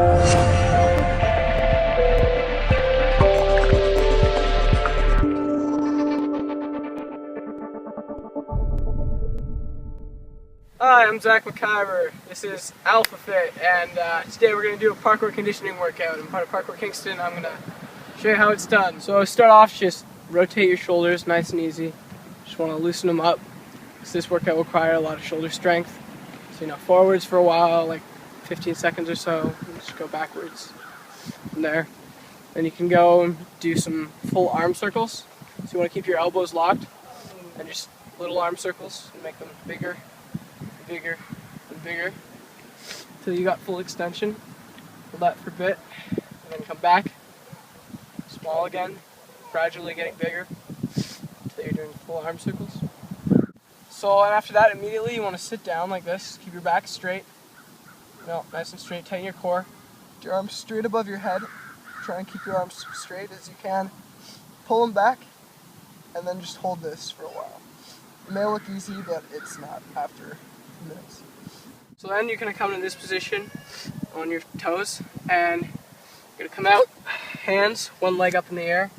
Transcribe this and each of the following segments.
Hi, I'm Zac McIver. This is Alpha Fit, and today we're going to do a parkour conditioning workout. I'm part of Parkour Kingston. I'm going to show you how it's done. So start off, just rotate your shoulders nice and easy. Just want to loosen them up, because this workout will require a lot of shoulder strength. So forwards for a while, like 15 seconds or so, and just go backwards from there. Then you can go and do some full arm circles. So you want to keep your elbows locked, and just little arm circles, and make them bigger, bigger, and bigger, until you got full extension. Hold that for a bit, and then come back, small again, gradually getting bigger, until you're doing full arm circles. So, and after that, immediately you want to sit down like this, keep your back straight, nice and straight, tighten your core, get your arms straight above your head, try and keep your arms straight as you can, pull them back, and then just hold this for a while. It may look easy, but it's not after minutes. So then you're going to come to this position on your toes, and you're going to come out, hands, one leg up in the air,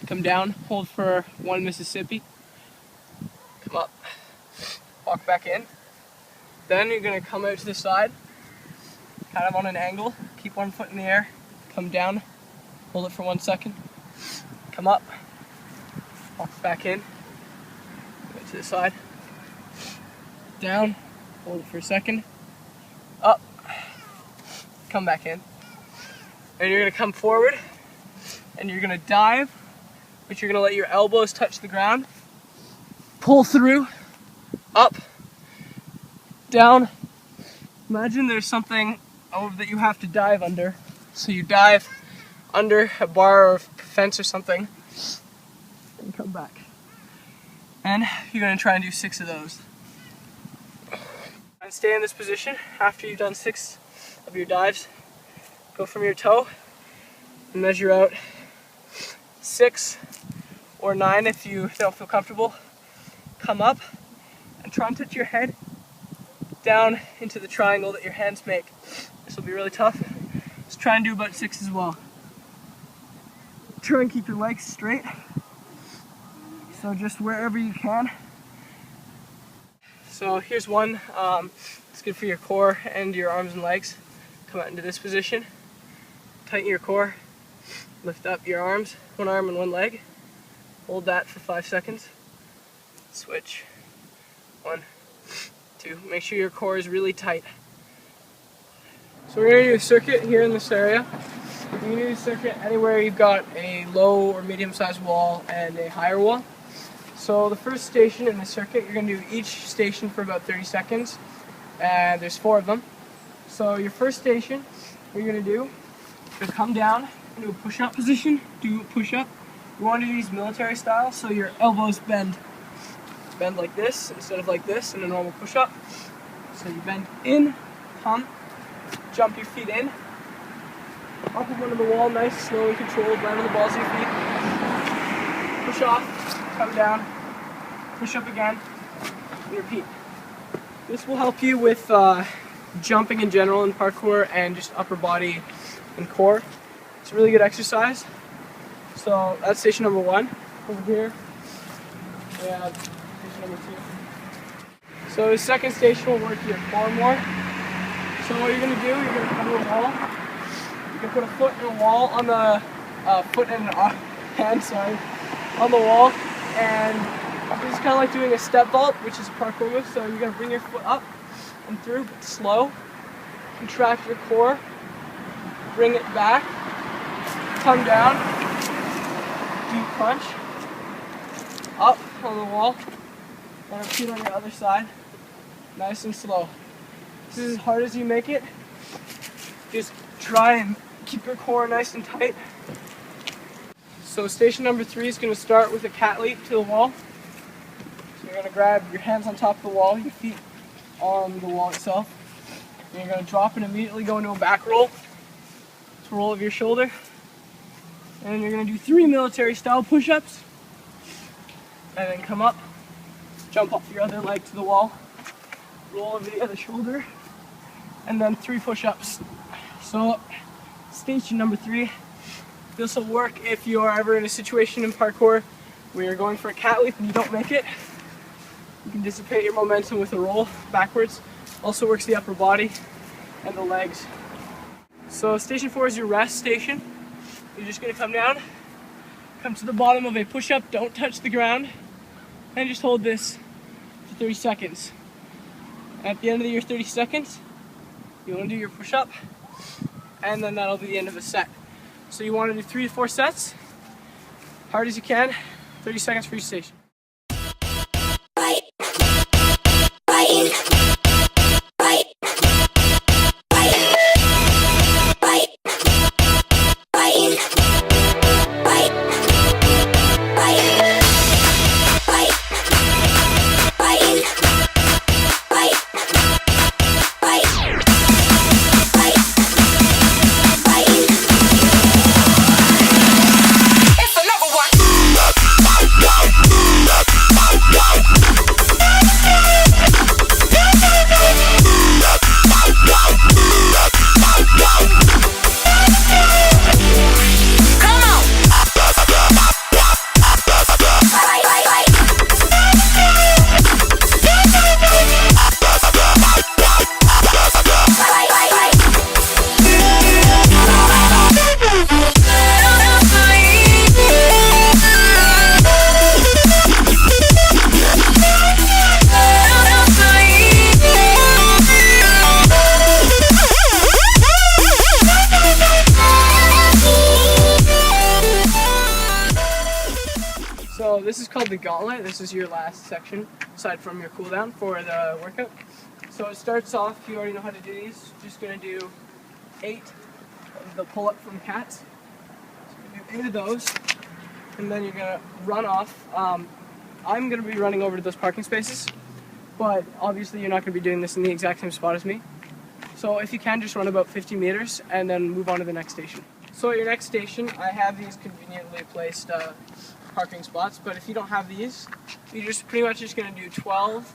come down, hold for 1 Mississippi, come up, walk back in. Then you're going to come out to the side, kind of on an angle, keep one foot in the air, come down, hold it for 1 second, come up, walk back in, go to the side, down, hold it for a second, up, come back in, and you're going to come forward, and you're going to dive, but you're going to let your elbows touch the ground, pull through, up, down. Imagine there's something that you have to dive under, so you dive under a bar or a fence or something, and come back. And you're going to try and do 6 of those. And stay in this position after you've done 6 of your dives. Go from your toe and measure out 6 or 9 if you don't feel comfortable. Come up and try and touch your head down into the triangle that your hands make. This will be really tough. Just try and do about 6 as well. Try and keep your legs straight. So just wherever you can. So here's one. It's good for your core and your arms and legs. Come out into this position. Tighten your core. Lift up your arms, 1 arm and 1 leg. Hold that for 5 seconds. Switch. 1, 2. Make sure your core is really tight. So we're going to do a circuit here in this area. You can do a circuit anywhere you've got a low or medium-sized wall and a higher wall. So the first station in the circuit, you're going to do each station for about 30 seconds, and there's 4 of them. So your first station, what you're going to do, you'll come down into a push-up position, do a push-up. You want to do these military style, so your elbows bend like this instead of like this in a normal push-up. So you bend in, come, jump your feet in, up and under the wall, nice, slow and controlled, land on the balls of your feet, push off, come down, push up again, and repeat. This will help you with jumping in general in parkour and just upper body and core. It's a really good exercise. So that's station number 1. Over here, we have station number 2. So the second station will work your core more. So what you're going to do, you're going to come to a wall. You can put a foot in a wall on the foot and hand, on the wall, and this is kind of like doing a step vault, which is a parkour move. So you're going to bring your foot up and through, but slow. Contract your core, bring it back, come down, deep crunch, up on the wall, and repeat on your other side, nice and slow. This is as hard as you make it. Just try and keep your core nice and tight. So station number 3 is going to start with a cat leap to the wall. So you're going to grab your hands on top of the wall, your feet on the wall itself. And you're going to drop and immediately go into a back roll. To roll of your shoulder. And you're going to do 3 military style push-ups. And then come up, jump off your other leg to the wall, roll over the other shoulder, and then 3 push-ups. So, station number 3. This will work if you are ever in a situation in parkour where you're going for a cat leap and you don't make it. You can dissipate your momentum with a roll backwards. Also works the upper body and the legs. So station 4 is your rest station. You're just gonna come down, come to the bottom of a push-up, don't touch the ground, and just hold this for 30 seconds. At the end of your 30 seconds, you wanna do your push-up, and then that'll be the end of the set. So you wanna do 3 to 4 sets, hard as you can, 30 seconds for each station. So this is called the gauntlet. This is your last section, aside from your cooldown for the workout. So it starts off, you already know how to do these, just going to do 8 of the pull-up from cats. So you're going to do 8 of those, and then you're going to run off. I'm going to be running over to those parking spaces, but obviously you're not going to be doing this in the exact same spot as me. So if you can, just run about 50 meters and then move on to the next station. So at your next station, I have these conveniently placed parking spots, but if you don't have these, you're just pretty much just going to do 12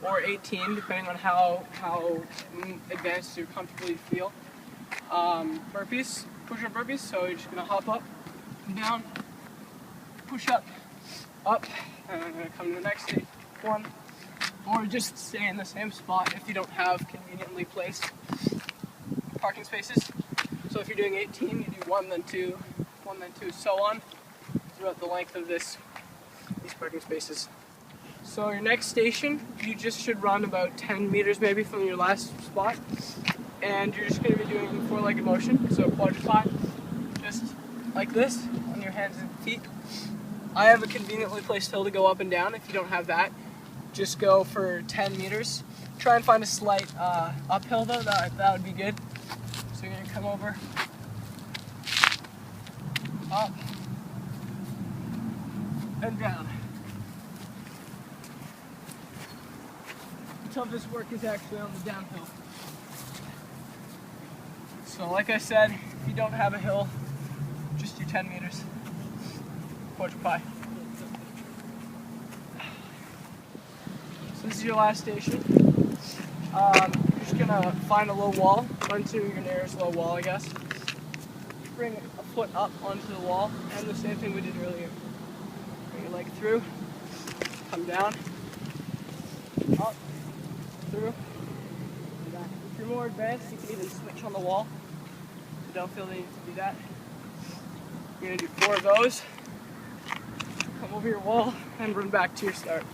or 18, depending on how advanced or comfortable you feel. Burpees, push-up burpees, so you're just going to hop up and down, push up, and I'm going to come to the next one, or just stay in the same spot if you don't have conveniently placed parking spaces. So if you're doing 18, you do 1, then 2, 1, then 2, so on, throughout the length of these parking spaces. So your next station, you just should run about 10 meters maybe from your last spot, and you're just going to be doing 4-legged motion, so quadruped, just like this, on your hands and feet. I have a conveniently placed hill to go up and down. If you don't have that, just go for 10 meters. Try and find a slight uphill though, that would be good. So you're going to come over, up, and down. The toughest work is actually on the downhill. So like I said, if you don't have a hill, just do 10 meters. Quadruped. So this is your last station. You're just gonna find a low wall, run to your nearest low wall, I guess. Bring a foot up onto the wall, and the same thing we did earlier. Bring your leg through, come down, up, through, and back. If you're more advanced, you can even switch on the wall. So don't feel the need to do that. You're gonna do 4 of those. Come over your wall and run back to your start.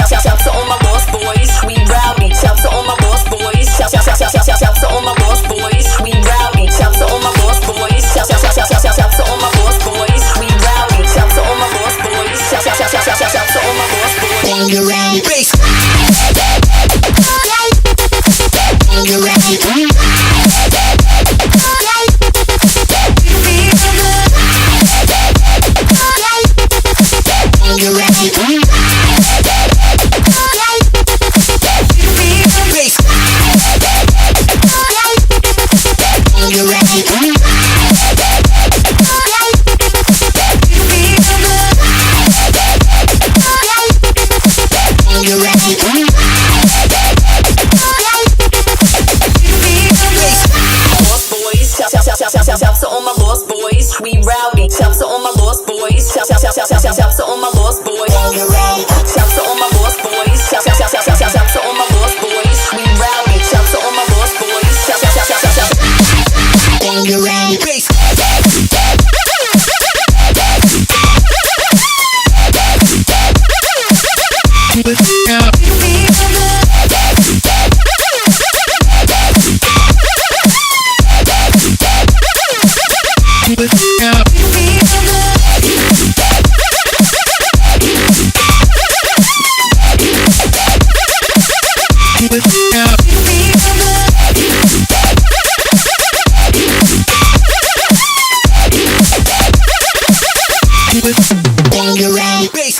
Shout to all my lost boys, we rowdy. Shout to all my lost boys. Shout to all my lost boys, we rowdy. Shout to all my lost boys. Shout to all my lost boys, we rowdy. Shout to all my lost boys. Shout to all my lost boys. Bangarang, bass. Bangarang. Bass. rowdy. Shouts to all my lost boys. Shouts to all my lost boys. Shouts to all my lost boys. Shouts to all my lost boys. We rowdy. Shouts to all my lost boys. Bangarang. Bass. Bangarang. Bass.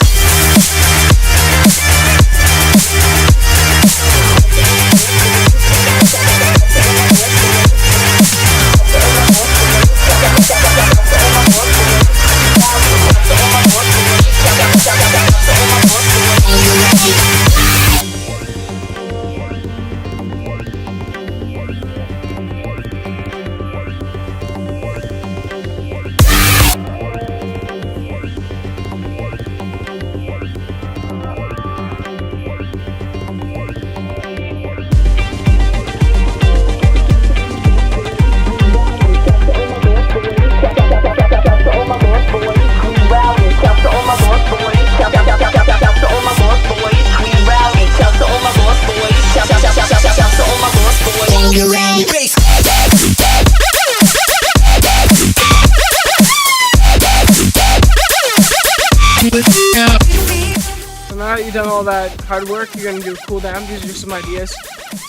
So now that you've done all that hard work, you're going to do a cool down. These are just some ideas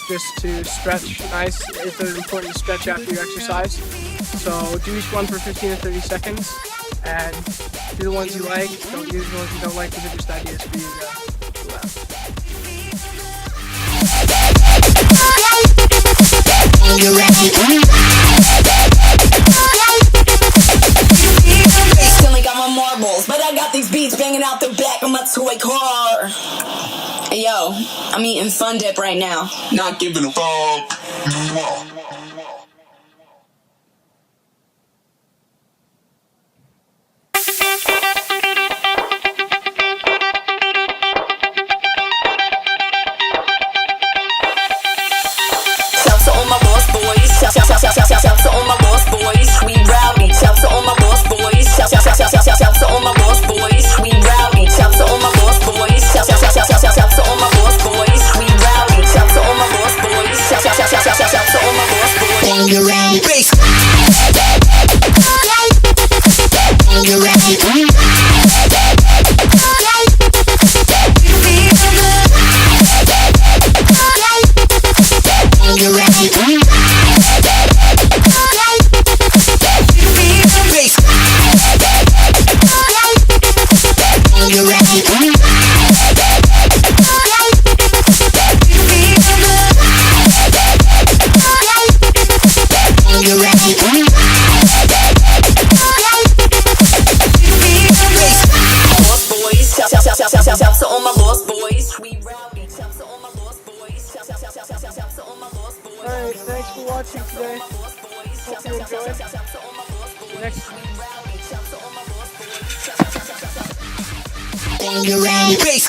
just to stretch nice. It's important to stretch after your exercise. So do each one for 15 to 30 seconds and do the ones you like. Don't use the ones you don't like. These are just ideas for you to cool down. Still got my marbles, but I got these beats banging out the back of my toy car. Hey yo, I'm eating Fun Dip right now. Not giving a fuck. Shouts to all my lost boys. Shouts to all my lost boys. We rowdy. Shouts to all my lost boys. Shouts to all my lost boys. We rowdy. Shouts to all my lost boys. Shouts to all my lost boys. We rowdy. Shouts to all my lost boys. Shouts to all my lost boys. Bangarang. Bass. Shouts to all my lost boys. We rowdy. Shouts to all my lost boys. Shouts to all my lost boys. Alright, thanks for watching today. Hope you enjoyed. Next Bangarang. Bass.